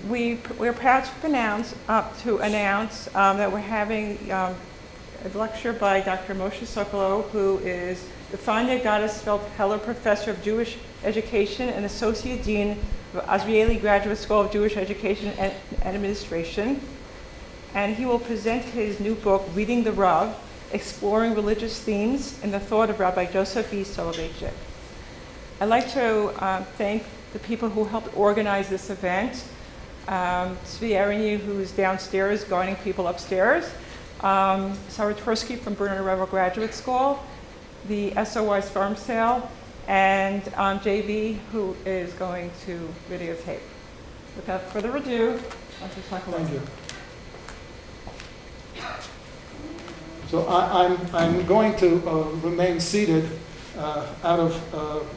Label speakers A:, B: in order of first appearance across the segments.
A: we're proud to announce that we're having a lecture by Dr. Moshe Sokolow, who is the Fania Gottesfeld Heller Professor of Jewish Education and Associate Dean of Azrieli Graduate School of Jewish Education and Administration. And he will present his new book, Reading the Rav, Exploring Religious Themes in the Thought of Rabbi Joseph B. Soloveitchik. I'd like to thank the people who helped organize this event. Svi Ereni, who's downstairs guiding people upstairs. Sarah Tversky from Bernard Revel Graduate School, the SOS Farm Sale, and JV, who is going to videotape. Without further ado, I'll just talk about
B: Thank you. So I'm going to remain seated out of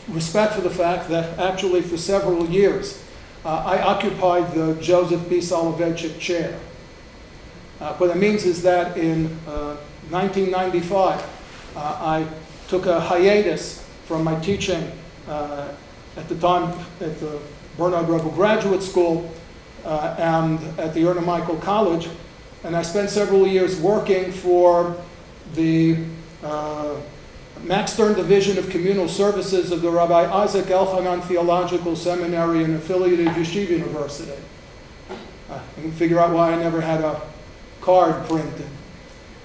B: respect for the fact that actually for several years I occupied the Joseph B. Soloveitchik chair. What that means is that in 1995 I took a hiatus from my teaching at the time at the Bernard Revel Graduate School and at the Erna Michael College. And I spent several years working for the Max Stern Division of Communal Services of the Rabbi Isaac Elchanan Theological Seminary and affiliated Yeshiva University. You can figure out why I never had a card printed.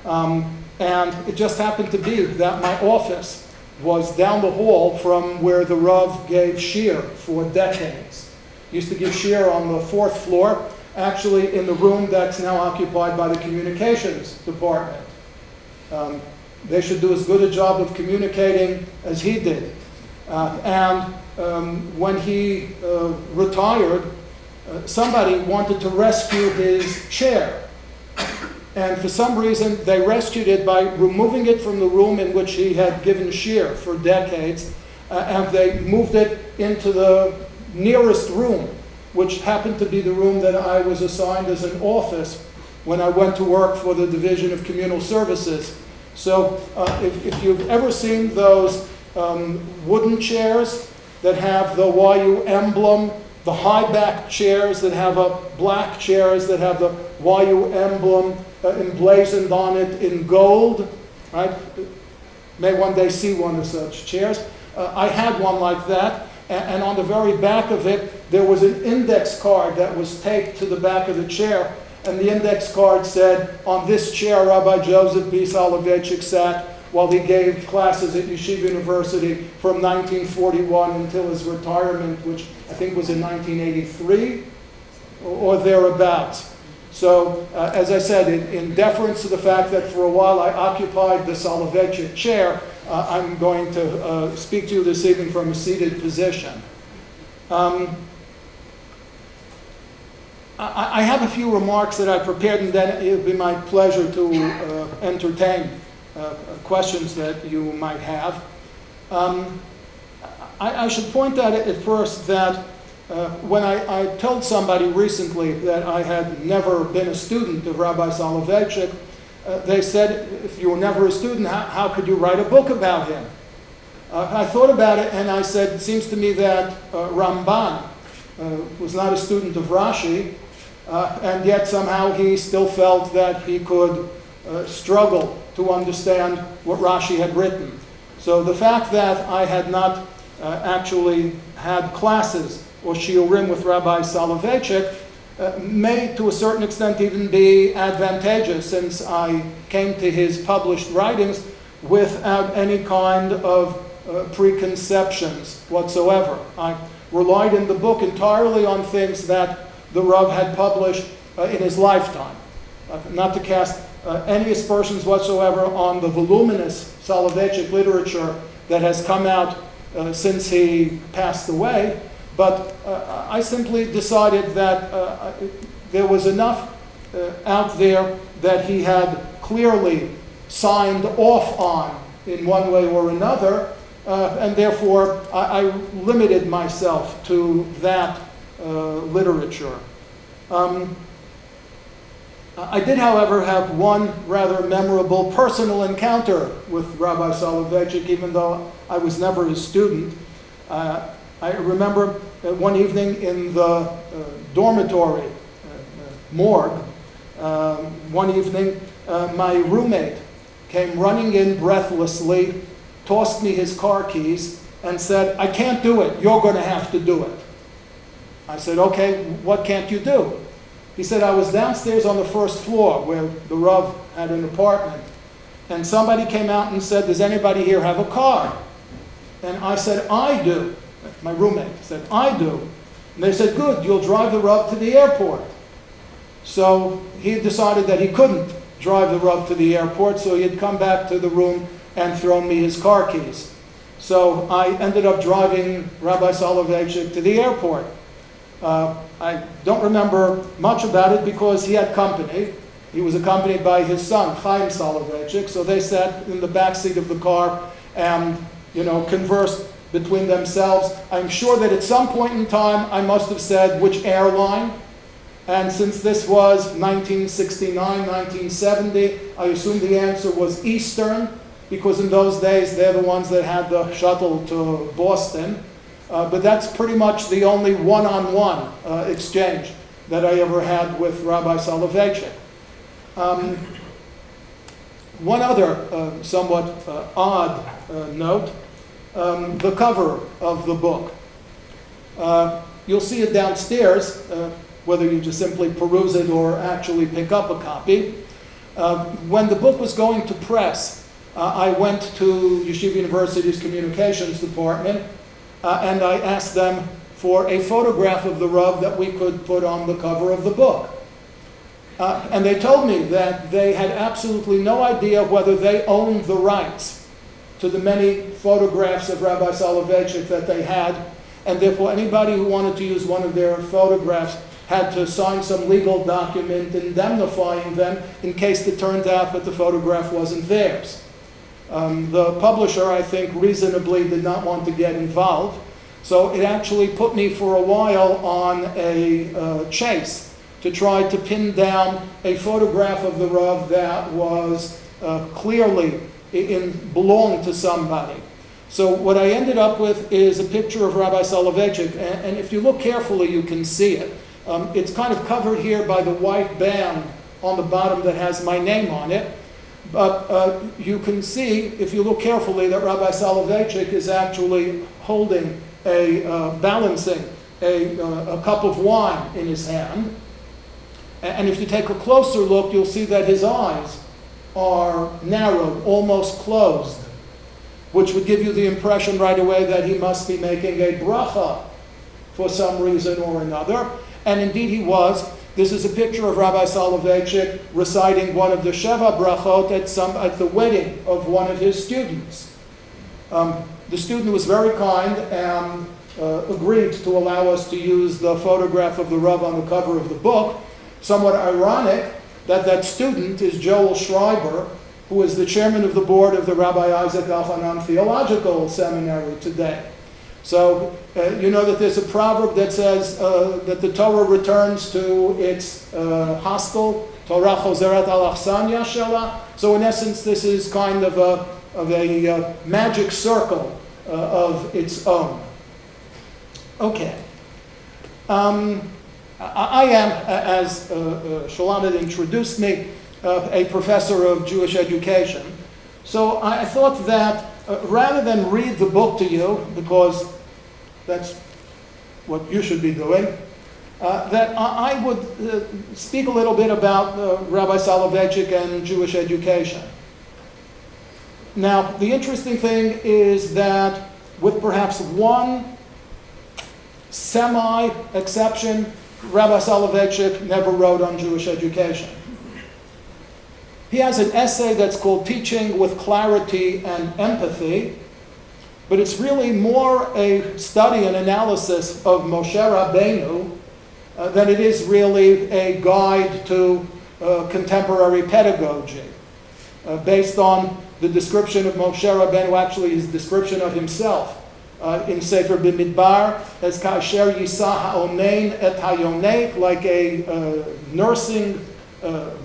B: And it just happened to be that my office was down the hall from where the Rav gave shiur for decades. He used to give shiur on the 4th floor, actually in the room that's now occupied by the communications department. They should do as good a job of communicating as he did. When he retired, somebody wanted to rescue his chair. And for some reason, they rescued it by removing it from the room in which he had given shiur for decades, and they moved it into the nearest room, which happened to be the room that I was assigned as an office when I went to work for the Division of Communal Services. So if you've ever seen those wooden chairs that have the YU emblem, the high-back chairs that have black chairs that have the YU emblem emblazoned on it in gold, right? May one day see one of such chairs. I had one like that, and on the very back of it, there was an index card that was taped to the back of the chair, and the index card said, "On this chair, Rabbi Joseph B. Soloveitchik sat while he gave classes at Yeshiva University from 1941 until his retirement, which I think was in 1983 or thereabouts." So, as I said, in deference to the fact that for a while I occupied the Soloveitchik chair, I'm going to speak to you this evening from a seated position. I have a few remarks that I prepared, and then it would be my pleasure to entertain questions that you might have. I should point out at first that when I told somebody recently that I had never been a student of Rabbi Soloveitchik, they said, "If you were never a student, how could you write a book about him?" I thought about it, and I said, it seems to me that Ramban was not a student of Rashi, and yet somehow he still felt that he could struggle to understand what Rashi had written. So the fact that I had not actually had classes or shiurim with Rabbi Soloveitchik may to a certain extent even be advantageous, since I came to his published writings without any kind of preconceptions whatsoever. I relied in the book entirely on things that the Rav had published in his lifetime, not to cast any aspersions whatsoever on the voluminous Soloveitchik literature that has come out since he passed away, but I simply decided that there was enough out there that he had clearly signed off on in one way or another, and therefore I limited myself to that literature. I did, however, have one rather memorable personal encounter with Rabbi Soloveitchik, even though I was never his student. I remember one evening in the dormitory morgue, one evening my roommate came running in breathlessly, tossed me his car keys, and said, "I can't do it, you're going to have to do it." I said, "Okay, what can't you do?" He said, "I was downstairs on the first floor where the Rav had an apartment, and somebody came out and said, 'Does anybody here have a car?' And I said, 'I do.' My roommate said, 'I do.' And they said, 'Good, you'll drive the Rav to the airport.' So he decided that he couldn't drive the Rav to the airport, so he had come back to the room and thrown me his car keys. So I ended up driving Rabbi Soloveitchik to the airport. I don't remember much about it because he had company. He was accompanied by his son, Chaim Soloveitchik, so they sat in the back seat of the car and, conversed between themselves. I'm sure that at some point in time I must have said which airline, and since this was 1969, 1970, I assume the answer was Eastern, because in those days they're the ones that had the shuttle to Boston. But that's pretty much the only one-on-one exchange that I ever had with Rabbi Soloveitchik. One other somewhat odd note, the cover of the book. You'll see it downstairs, whether you just simply peruse it or actually pick up a copy. When the book was going to press, I went to Yeshiva University's communications department and I asked them for a photograph of the Rav that we could put on the cover of the book. And they told me that they had absolutely no idea whether they owned the rights to the many photographs of Rabbi Soloveitchik that they had, and therefore anybody who wanted to use one of their photographs had to sign some legal document indemnifying them in case it turned out that the photograph wasn't theirs. The publisher, I think, reasonably did not want to get involved, so it actually put me for a while on a chase to try to pin down a photograph of the Rav that was clearly belonged to somebody. So what I ended up with is a picture of Rabbi Soloveitchik, and if you look carefully, you can see it. It's kind of covered here by the white band on the bottom that has my name on it. But you can see, if you look carefully, that Rabbi Soloveitchik is actually holding balancing a cup of wine in his hand. And if you take a closer look, you'll see that his eyes are narrowed, almost closed, which would give you the impression right away that he must be making a bracha for some reason or another. And indeed he was. This is a picture of Rabbi Soloveitchik reciting one of the Sheva brachot at the wedding of one of his students. The student was very kind and agreed to allow us to use the photograph of the Rav on the cover of the book. Somewhat ironic that that student is Joel Schreiber, who is the chairman of the board of the Rabbi Isaac Elchanan Theological Seminary today. So you know that there's a proverb that says that the Torah returns to its hostel, Torah chozeret al achsanya shela. So in essence, this is kind of a magic circle of its own. Okay. I am, as Shalom had introduced me, a professor of Jewish education. So I thought that rather than read the book to you, because that's what you should be doing, that I would speak a little bit about Rabbi Soloveitchik and Jewish education. Now, the interesting thing is that with perhaps one semi-exception, Rabbi Soloveitchik never wrote on Jewish education. He has an essay that's called Teaching with Clarity and Empathy, but it's really more a study and analysis of Moshe Rabbeinu than it is really a guide to contemporary pedagogy. Based on the description of Moshe Rabbeinu, actually his description of himself in Sefer B'Midbar, as Kasher Yisah Ha'onein et Hayonek, like a nursing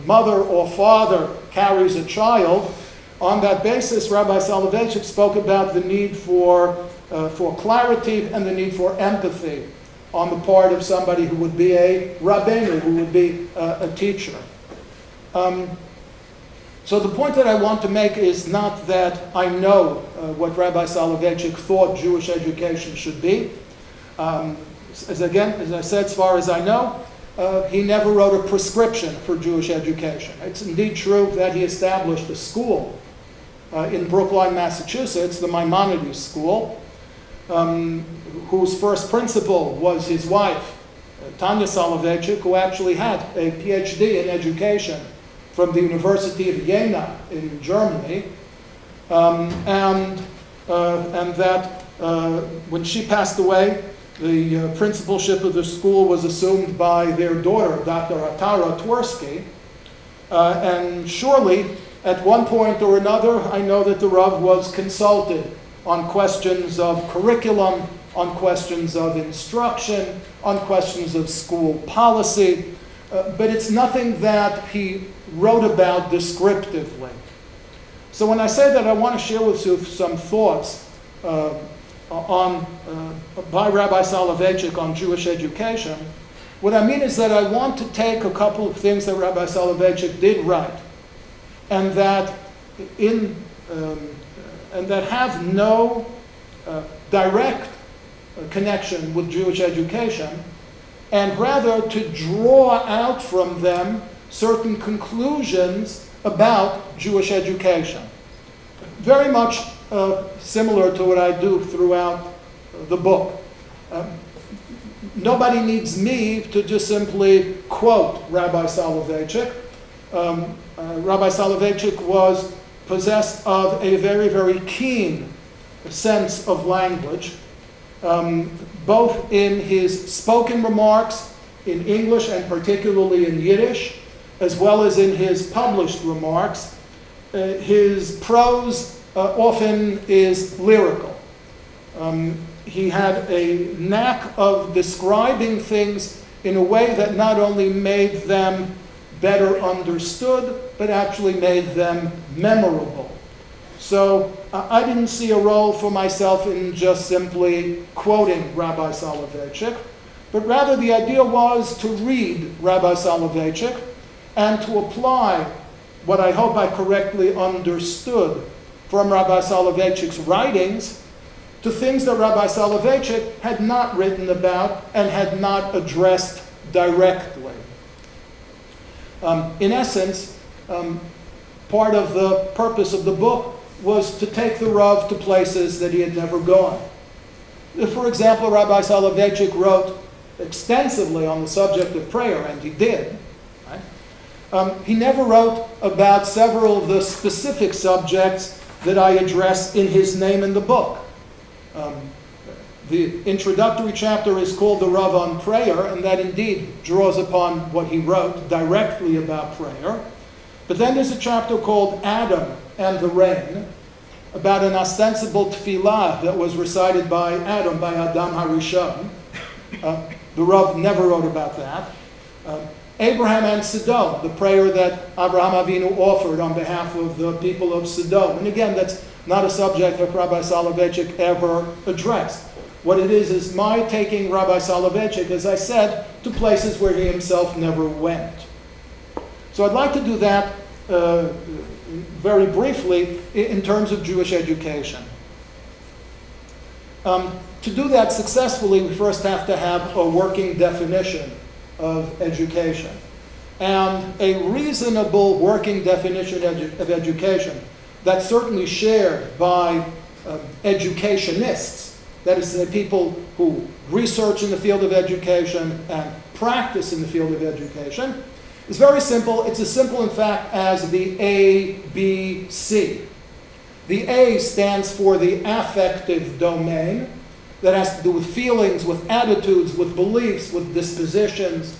B: mother or father carries a child. On that basis, Rabbi Soloveitchik spoke about the need for for clarity and the need for empathy on the part of somebody who would be a Rabbeinu, who would be a teacher. So the point that I want to make is not that I know what Rabbi Soloveitchik thought Jewish education should be. As I said, as far as I know, he never wrote a prescription for Jewish education. It's indeed true that he established a school in Brookline, Massachusetts, the Maimonides School, whose first principal was his wife, Tanya Soloveitchik, who actually had a PhD in education from the University of Jena in Germany, and that when she passed away, the principalship of the school was assumed by their daughter, Dr. Atara Twersky, and surely at one point or another, I know that the Rav was consulted on questions of curriculum, on questions of instruction, on questions of school policy, but it's nothing that he wrote about descriptively. So when I say that, I want to share with you some thoughts by Rabbi Soloveitchik on Jewish education. What I mean is that I want to take a couple of things that Rabbi Soloveitchik did write, and that have no direct connection with Jewish education, and rather to draw out from them certain conclusions about Jewish education. Very much similar to what I do throughout the book. Nobody needs me to just simply quote Rabbi Soloveitchik. Rabbi Soloveitchik was possessed of a very, very keen sense of language, both in his spoken remarks in English and particularly in Yiddish, as well as in his published remarks. His prose often is lyrical. He had a knack of describing things in a way that not only made them better understood, but actually made them memorable. So I didn't see a role for myself in just simply quoting Rabbi Soloveitchik, but rather the idea was to read Rabbi Soloveitchik and to apply what I hope I correctly understood from Rabbi Soloveitchik's writings to things that Rabbi Soloveitchik had not written about and had not addressed directly. In essence, part of the purpose of the book was to take the Rav to places that he had never gone. For example, Rabbi Soloveitchik wrote extensively on the subject of prayer, and he did. Right? He never wrote about several of the specific subjects that I address in his name in the book. The introductory chapter is called The Rav on Prayer, and that indeed draws upon what he wrote directly about prayer. But then there's a chapter called Adam and the Rain, about an ostensible tefillah that was recited by Adam, by Adam HaRishon. The Rav never wrote about that. Abraham and Sodom, the prayer that Abraham Avinu offered on behalf of the people of Sodom. And again, that's not a subject that Rabbi Soloveitchik ever addressed. What it is my taking Rabbi Soloveitchik, as I said, to places where he himself never went. So I'd like to do that very briefly in terms of Jewish education. To do that successfully, we first have to have a working definition of education. And a reasonable working definition of education that's certainly shared by educationists, that is, the people who research in the field of education and practice in the field of education, is very simple. It's as simple, in fact, as the ABC. The A stands for the affective domain. That has to do with feelings, with attitudes, with beliefs, with dispositions.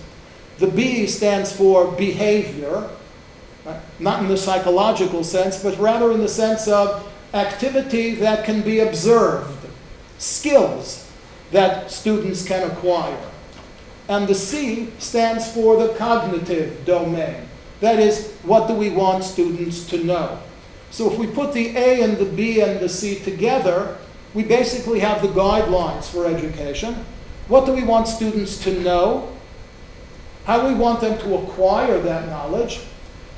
B: The B stands for behavior, not in the psychological sense, but rather in the sense of activity that can be observed, skills that students can acquire. And the C stands for the cognitive domain. That is, what do we want students to know? So if we put the A and the B and the C together, We basically have the guidelines for education. What do we want students to know? How do we want them to acquire that knowledge?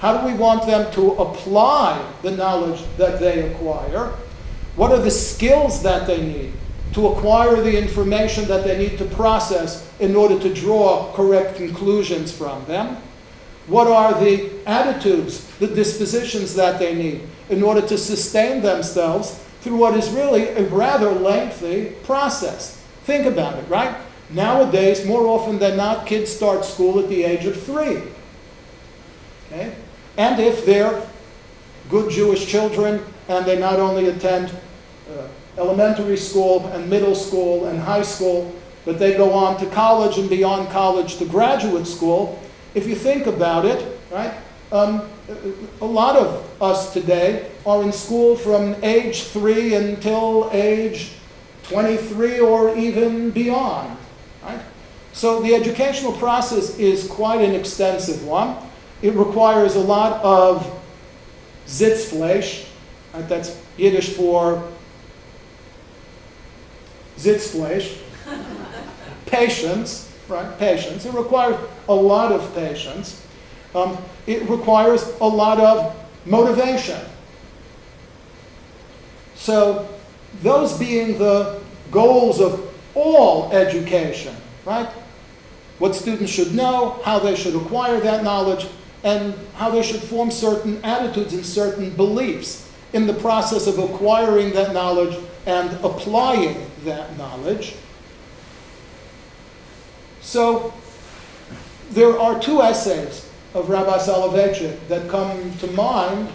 B: How do we want them to apply the knowledge that they acquire? What are the skills that they need to acquire the information that they need to process in order to draw correct conclusions from them? What are the attitudes, the dispositions that they need in order to sustain themselves through what is really a rather lengthy process? Think about it, right? Nowadays, more often than not, kids start school at the age of 3. Okay? And if they're good Jewish children and they not only attend elementary school and middle school and high school, but they go on to college and beyond college to graduate school, if you think about it, right, a lot of us today are in school from age 3 until age 23 or even beyond. Right? So the educational process is quite an extensive one. It requires a lot of Sitzfleisch, right? That's Yiddish for Sitzfleisch, patience, right? Patience. It requires a lot of patience. It requires a lot of motivation. So those being the goals of all education, right? What students should know, how they should acquire that knowledge, and how they should form certain attitudes and certain beliefs in the process of acquiring that knowledge and applying that knowledge. So there are 2 essays of Rabbi Soloveitchik that come to mind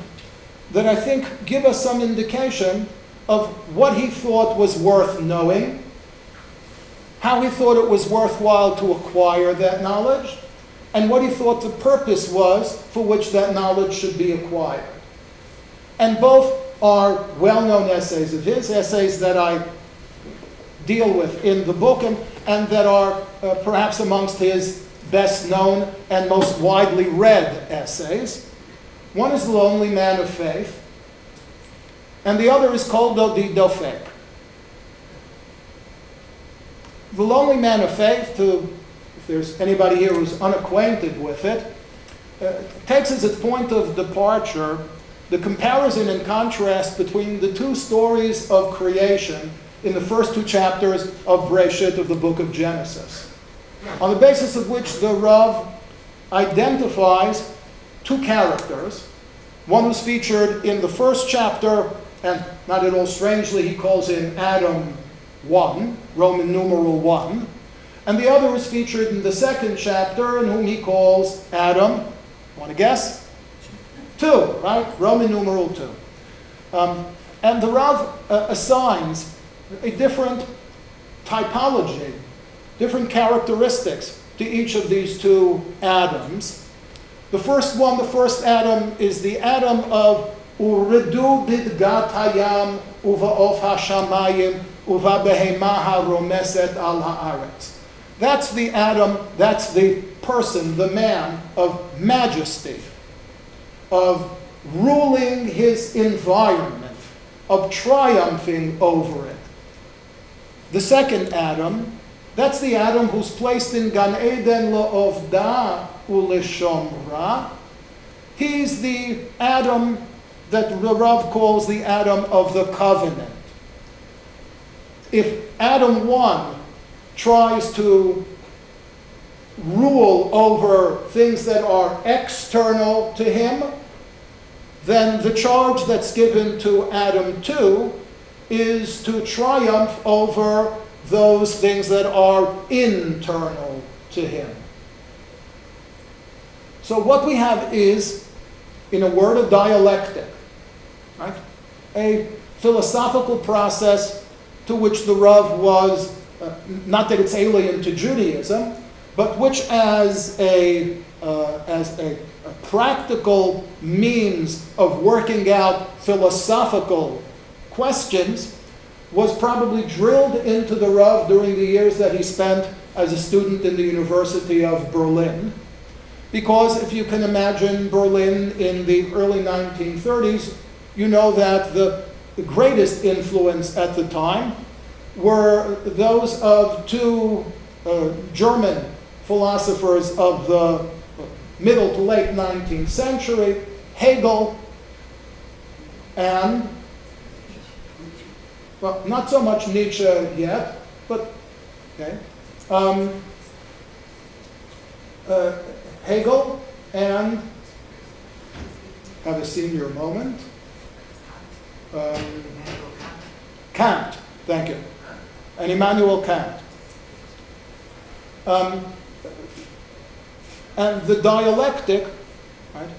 B: that I think give us some indication of what he thought was worth knowing, how he thought it was worthwhile to acquire that knowledge, and what he thought the purpose was for which that knowledge should be acquired. And both are well-known essays of his, essays that I deal with in the book, and that are perhaps amongst his best known and most widely read essays. One is The Lonely Man of Faith, and the other is Koldo di Dofek. The Lonely Man of Faith, if there's anybody here who's unacquainted with it, takes as its point of departure the comparison and contrast between the 2 stories of creation in the first 2 chapters of Breshit, of the book of Genesis, on the basis of which the Rav identifies 2 characters. One who's featured in the first chapter, and not at all strangely, he calls him Adam 1, Roman numeral 1. And the other is featured in the second chapter, and whom he calls Adam, want to guess? 2, right? Roman numeral 2. And the Rav assigns a different typology, different characteristics to each of these 2 Adams. The first one, the first Adam, is the Adam of Uridu bidgat hayam uva'of hashamayim uva behema haromeset al haaretz. That's the Adam, that's the person, the man of majesty, of ruling his environment, of triumphing over it. The second Adam, that's the Adam who's placed in Gan Eden la'ovda u'leshomra. He's the Adam that the Rav calls the Adam of the covenant. If Adam 1 tries to rule over things that are external to him, then the charge that's given to Adam 2 is to triumph over those things that are internal to him. So what we have is, in a word, a dialectic, right? A philosophical process to which the Rav was, not that it's alien to Judaism, but which as a practical means of working out philosophical questions was probably drilled into the Rav during the years that he spent as a student in the University of Berlin. Because if you can imagine Berlin in the early 1930s, you know that the the greatest influence at the time were those of two German philosophers of the middle to late 19th century, Hegel and, well, not so much Nietzsche yet, but, okay, Hegel and, have a senior moment, Kant, thank you, and Immanuel Kant. And the dialectic, right,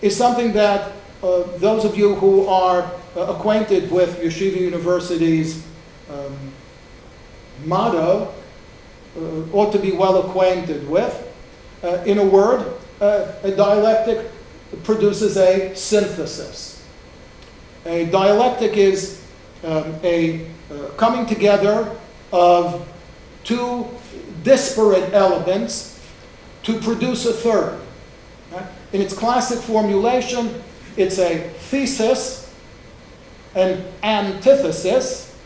B: is something that those of you who are acquainted with Yeshiva University's motto ought to be well acquainted with. In a word, a dialectic produces a synthesis. A dialectic is a coming together of two disparate elements to produce a third. Right? In its classic formulation, it's a thesis, an antithesis,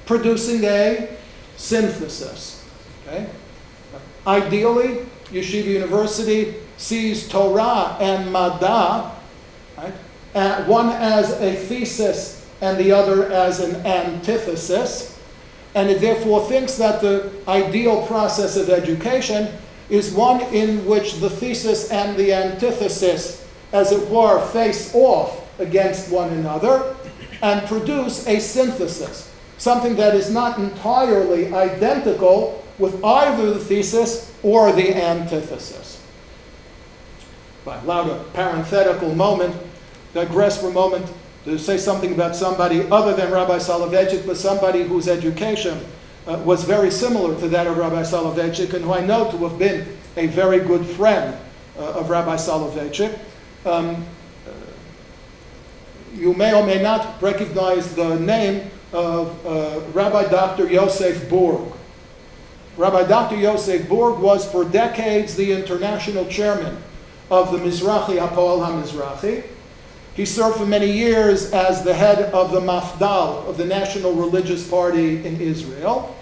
B: producing a synthesis. Okay? Ideally, Yeshiva University sees Torah and Mad'a, right, one as a thesis and the other as an antithesis, and it therefore thinks that the ideal process of education is one in which the thesis and the antithesis, as it were, face off against one another and produce a synthesis, something that is not entirely identical with either the thesis or the antithesis. I allowed a parenthetical moment, digress for a moment, to say something about somebody other than Rabbi Soloveitchik, but somebody whose education was very similar to that of Rabbi Soloveitchik, and who I know to have been a very good friend of Rabbi Soloveitchik. You may or may not recognize the name of Rabbi Dr. Yosef Burg. Rabbi Dr. Yosef Burg was for decades the international chairman of the Mizrahi Hapoel HaMizrahi. He served for many years as the head of the Mafdal, of the National Religious Party in Israel.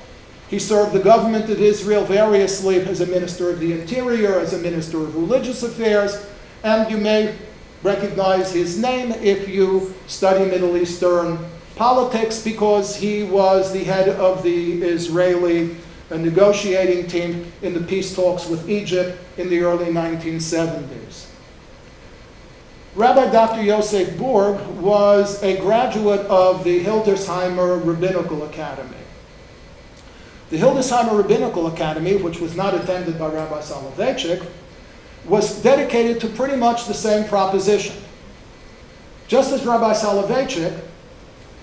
B: He served the government of Israel variously as a minister of the Interior, as a minister of religious affairs, and you may recognize his name if you study Middle Eastern politics, because he was the head of the Israeli negotiating team in the peace talks with Egypt in the early 1970s. Rabbi Dr. Yosef Burg was a graduate of the Hildesheimer Rabbinical Academy. The Hildesheimer Rabbinical Academy, which was not attended by Rabbi Soloveitchik, was dedicated to pretty much the same proposition. Just as Rabbi Soloveitchik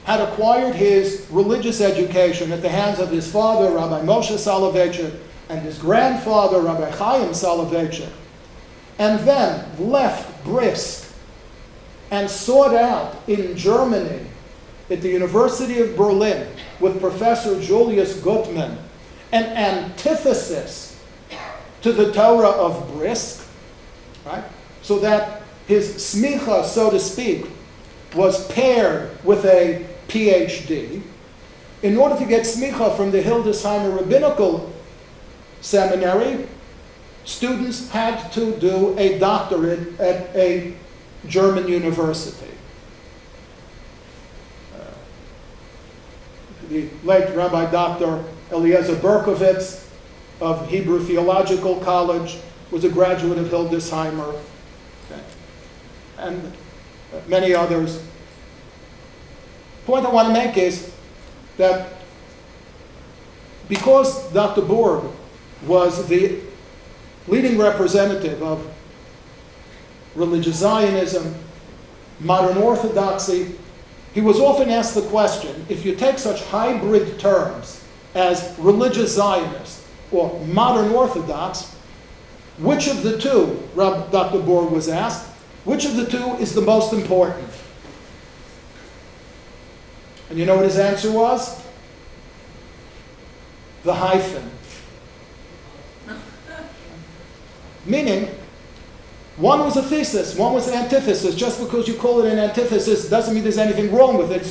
B: had acquired his religious education at the hands of his father, Rabbi Moshe Sokolow, and his grandfather, Rabbi Chaim Soloveitchik, and then left Brisk and sought out in Germany at the University of Berlin with Professor Julius Gutmann an antithesis to the Torah of Brisk, right? So that his smicha, so to speak, was paired with a PhD. In order to get smicha from the Hildesheimer Rabbinical Seminary, students had to do a doctorate at a German university. The late Rabbi Dr. Eliezer Berkovitz of Hebrew Theological College was a graduate of Hildesheimer, okay, and many others. The point I want to make is that because Dr. Burg was the leading representative of religious Zionism, modern orthodoxy, he was often asked the question, if you take such hybrid terms as religious Zionist or modern Orthodox, which of the two, Dr. Burg was asked, which of the two is the most important? And you know what his answer was? The hyphen. Meaning, One was a thesis, one was an antithesis. Just because you call it an antithesis doesn't mean there's anything wrong with it.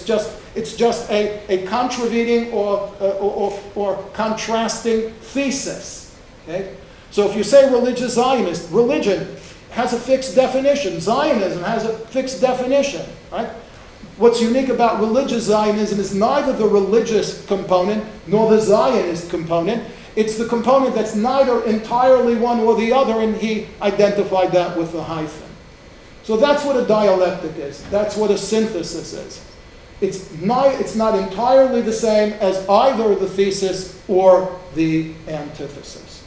B: It's just a contravening or contrasting thesis. Okay? So if you say religious Zionist, religion has a fixed definition. Zionism has a fixed definition. Right? What's unique about religious Zionism is neither the religious component nor the Zionist component. It's the component that's neither entirely one or the other, and he identified that with the hyphen. So that's what a dialectic is. That's what a synthesis is. It's not entirely the same as either the thesis or the antithesis.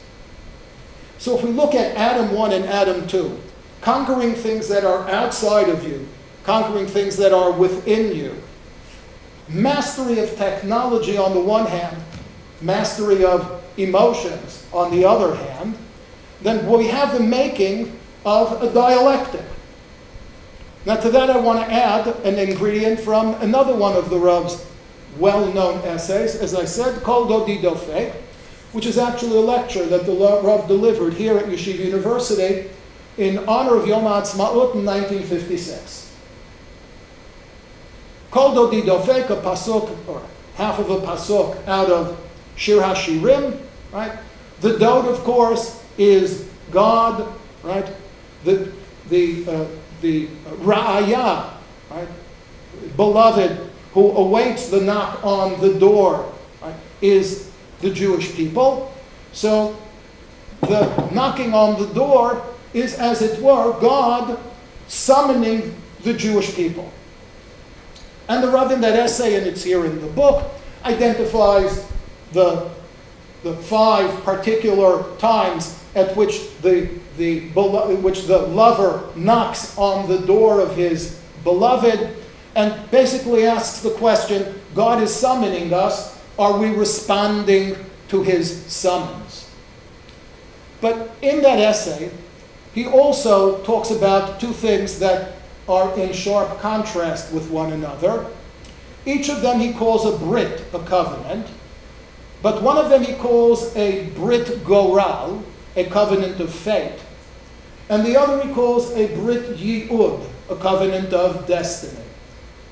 B: So if we look at Adam 1 and Adam 2, conquering things that are outside of you, conquering things that are within you, mastery of technology on the one hand, mastery of emotions on the other hand, then we have the making of a dialectic. Now to that I want to add an ingredient from another one of the Rav's well-known essays, as I said, Kol Dodi Dofek, which is actually a lecture that the Rav delivered here at Yeshiva University in honor of Yom HaAtzmaut in 1956. Kol Dodi Dofek, a pasuk, or half of a pasuk out of Shir HaShirim, right? The dot, of course, is God, right? The Ra'aya, right? Beloved, who awaits the knock on the door, right, is the Jewish people. So the knocking on the door is, as it were, God summoning the Jewish people. And the Rav in that essay, and it's here in the book, identifies the 5 particular times at which the lover knocks on the door of his beloved, and basically asks the question, God is summoning us, are we responding to his summons? But in that essay, he also talks about 2 things that are in sharp contrast with one another. Each of them he calls a brit, a covenant, but one of them he calls a brit goral, a covenant of fate, and the other he calls a brit yi'ud, a covenant of destiny.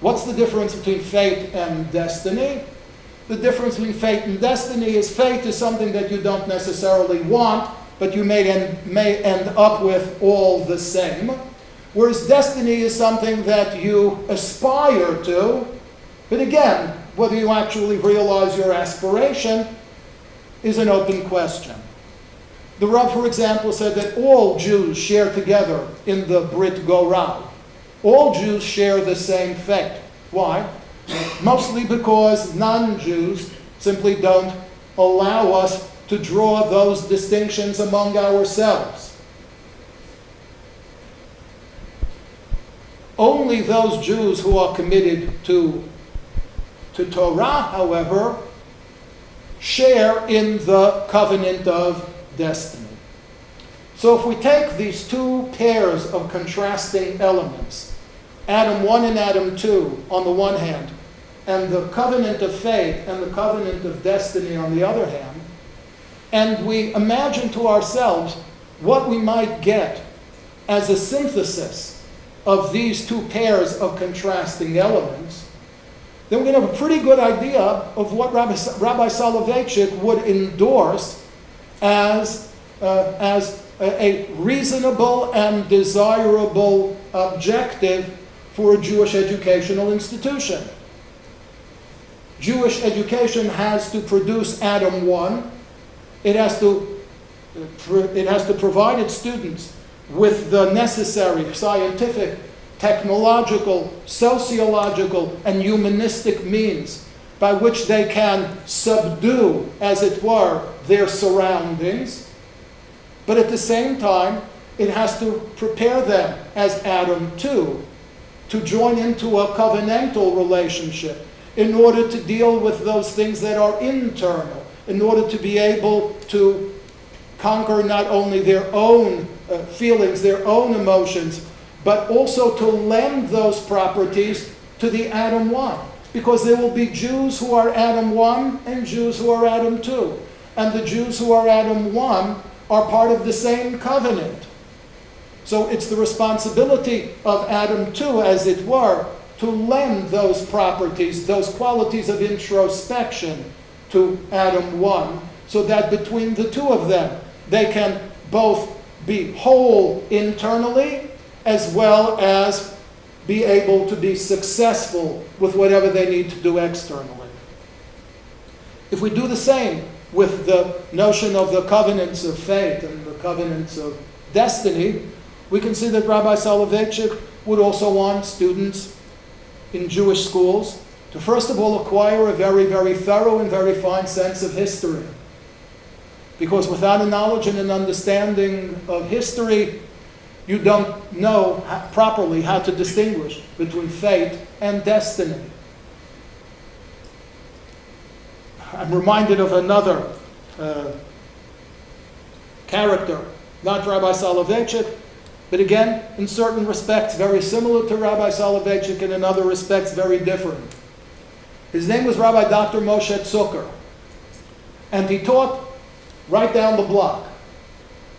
B: What's the difference between fate and destiny? The difference between fate and destiny is fate is something that you don't necessarily want, but you may end up with all the same. Whereas destiny is something that you aspire to, but again, whether you actually realize your aspiration is an open question. The Rav, for example, said that all Jews share together in the Brit Goral. All Jews share the same fate. Why? Mostly because non-Jews simply don't allow us to draw those distinctions among ourselves. Only those Jews who are committed to Torah, however, share in the covenant of destiny. So if we take these 2 pairs of contrasting elements, Adam 1 and Adam 2 on the one hand, and the covenant of fate and the covenant of destiny on the other hand, and we imagine to ourselves what we might get as a synthesis of these 2 pairs of contrasting elements, then we're going to have a pretty good idea of what Rabbi Soloveitchik would endorse as a reasonable and desirable objective for a Jewish educational institution. Jewish education has to produce Adam 1. It has to provide its students with the necessary scientific, technological, sociological, and humanistic means by which they can subdue, as it were, their surroundings. But at the same time, it has to prepare them, as Adam 2, to join into a covenantal relationship in order to deal with those things that are internal, in order to be able to conquer not only their own feelings, their own emotions, but also to lend those properties to the Adam 1. Because there will be Jews who are Adam 1 and Jews who are Adam 2. And the Jews who are Adam 1 are part of the same covenant. So it's the responsibility of Adam too, as it were, to lend those properties, those qualities of introspection to Adam 1, so that between the two of them, they can both be whole internally as well as be able to be successful with whatever they need to do externally. If we do the same with the notion of the covenants of fate and the covenants of destiny, we can see that Rabbi Soloveitchik would also want students in Jewish schools to first of all acquire a very, very thorough and very fine sense of history. Because without a knowledge and an understanding of history, you don't know properly how to distinguish between fate and destiny. I'm reminded of another character, not Rabbi Soloveitchik, but again, in certain respects, very similar to Rabbi Soloveitchik, and in other respects, very different. His name was Rabbi Dr. Moshe Sokolow, and he taught right down the block.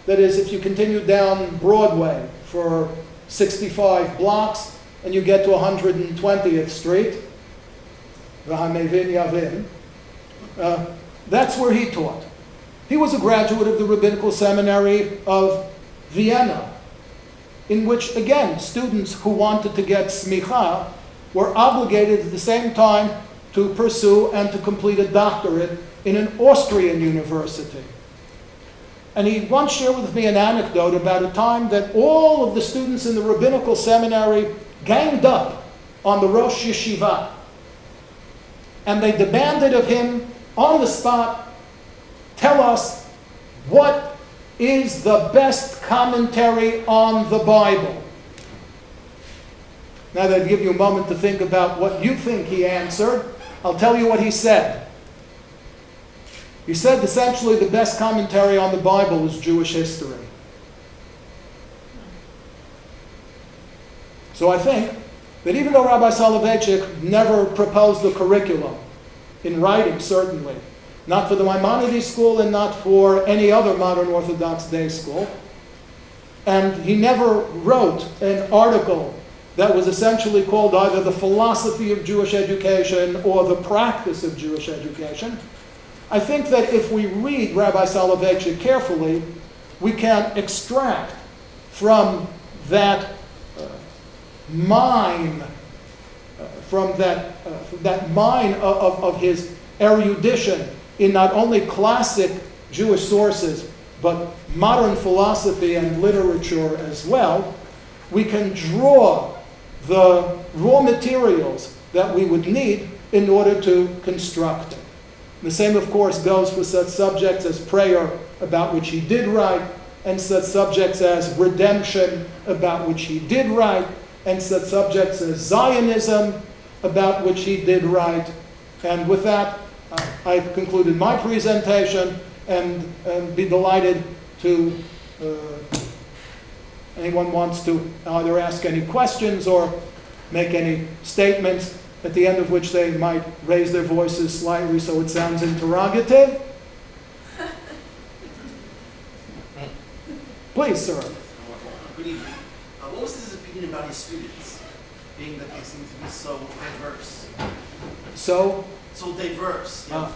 B: That is, if you continue down Broadway for 65 blocks, and you get to 120th Street, that's where he taught. He was a graduate of the Rabbinical Seminary of Vienna, in which, again, students who wanted to get smicha were obligated at the same time to pursue and to complete a doctorate in an Austrian university. And he once shared with me an anecdote about a time that all of the students in the Rabbinical Seminary ganged up on the Rosh Yeshiva. And they demanded of him, on the spot, tell us what is the best commentary on the Bible. Now that I'd give you a moment to think about what you think he answered, I'll tell you what he said. He said essentially the best commentary on the Bible is Jewish history. So I think that even though Rabbi Soloveitchik never proposed the curriculum, in writing certainly, not for the Maimonides school and not for any other modern Orthodox day school, and he never wrote an article that was essentially called either the philosophy of Jewish education or the practice of Jewish education, I think that if we read Rabbi Soloveitchik carefully, we can extract from that mine, of his erudition in not only classic Jewish sources, but modern philosophy and literature as well, we can draw the raw materials that we would need in order to construct it. The same, of course, goes for such subjects as prayer, about which he did write, and such subjects as redemption, about which he did write, and such subjects as Zionism, about which he did write. And with that, I've concluded my presentation, and be delighted to, anyone wants to either ask any questions or make any statements, at the end of which they might raise their voices slightly so it sounds interrogative. Please, sir.
C: Good evening. What was his opinion about his students, being that they seem to be so diverse? So diverse. Yeah.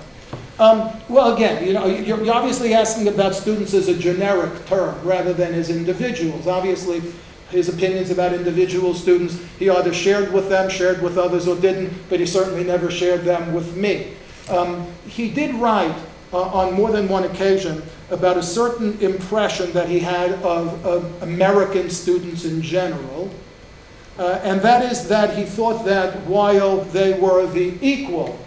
B: Well, again, you're obviously asking about students as a generic term rather than as individuals. Obviously, his opinions about individual students, he either shared with them, shared with others, or didn't, but he certainly never shared them with me. He did write on more than one occasion about a certain impression that he had of American students in general, and that is that he thought that while they were the equal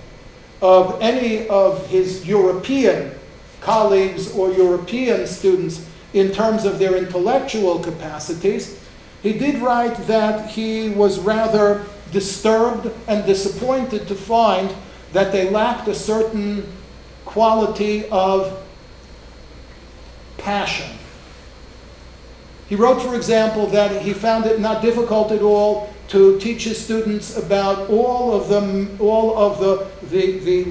B: of any of his European colleagues or European students in terms of their intellectual capacities, he did write that he was rather disturbed and disappointed to find that they lacked a certain quality of passion. He wrote, for example, that he found it not difficult at all to teach his students about all of the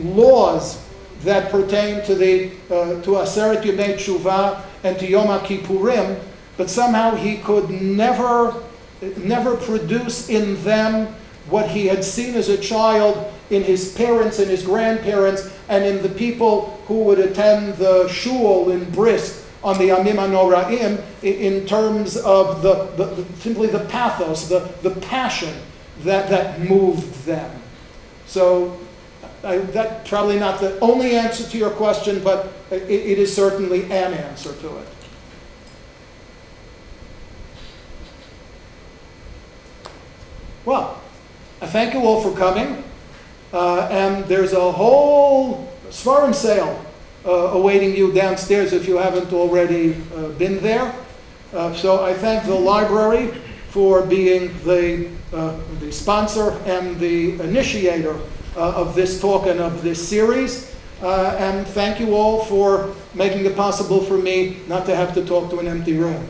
B: laws that pertain to Aseret Yomei Teshuvah and to Yom HaKippurim, but somehow he could never produce in them what he had seen as a child in his parents and his grandparents and in the people who would attend the shul in Brisk on the Yamim HaNoraim in terms of simply the pathos, the passion that moved them. So that's probably not the only answer to your question, but it is certainly an answer to it. Well, I thank you all for coming. And there's a whole Svarim sale awaiting you downstairs if you haven't already been there. So I thank the library for being the sponsor and the initiator of this talk and of this series. And thank you all for making it possible for me not to have to talk to an empty room.